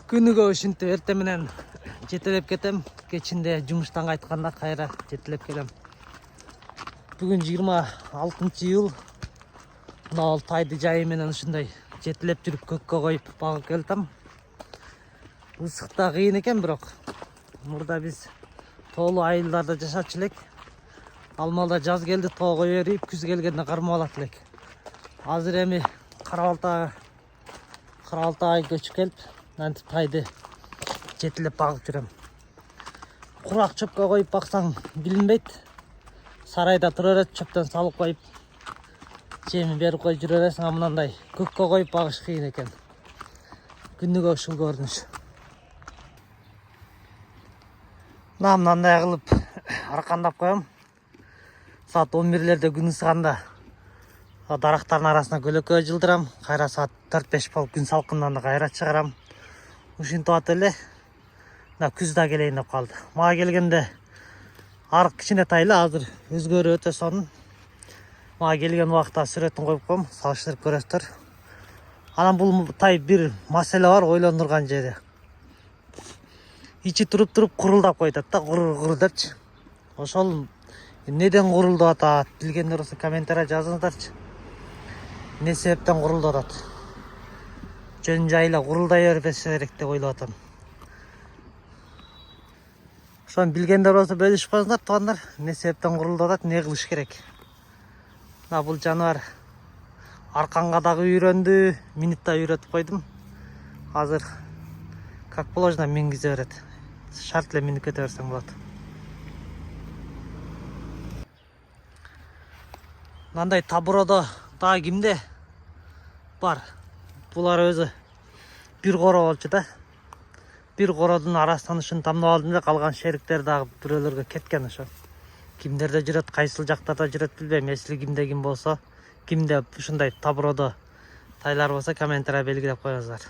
Күнүгө ушинтип эртең менен жетелеп кетем. Кечинде жумуштан кайтканда кайра жетелеп келем. Бүгүн 26-июл. Мына тайды жайы менен ушундай жетелеп жүрүп көккө коюп багып келдим. Ысыкта кыйын экен, бирок мурда биз тоолуу айылдарда жашачу элек. Ал малда жаз келди, тоо кое берип, күз келгенде кармап алат элек. Азыр эми Карабалтага көчүп келип, антип тайды жетелеп багып жүрөм. Курак чөпкө коюп баксаң билинбейт. Сарайда тура берет, чөптөн салып коюп, жеми берип коюп жүрө бересиң, мындай көккө коюп багыш кыйын экен. Күнүгө ушул көрүнүш. Мындай кылып аркандап коем. Саат 11-лерде күн ысыганда дарактардын арасына көлөкө жылдырам. Кайра саат 4-5 болуп күн салкынданда кайра чыгарам. Ушинтип атып эле күз да келейин деп калды. Мага келгенде арык кичине тайлы, азыр өзгөрүп өтө сонун. Мага келген убакта сүрөтүн коюп коем, салыштырып көрөсүздөр. Анан бул тай бир маселе бар, ойлондурган жери. Ичи туруп курулдап койтат да, кур депчи. Ошол неден курулдуп атат, билгендер болсо комментарий жазыңыздарчы. Не себептен курулдуп атат? Жөн жайла курулдай бербесе керек деп ойлоп атам. Ошону билгендер болсо бөлүшүп коюңуздар, туугандар. Не себептен курулдуп атат, не кылыш керек? Бул жаныбар арканга дагы үйрөндү, минут да үйрөтүп койдум. Азыр как положено мингизе берет. Шарт эле минип кете берсең болот. Мындай табуроодо дагы кимде бар? Булар өзү бир коро болчу да. Бир кородун арасынан ушуну тамдап алдым да, калган шериктер дагы бирөөлөргө кеткен ошо. Кимдерде жүрөт, кайсыл жактарда жүрөт билбейм. Эсли кимде ким болсо, кимде ушундай табуроодо тайлар болсо комментарий белгилеп коюңуздар.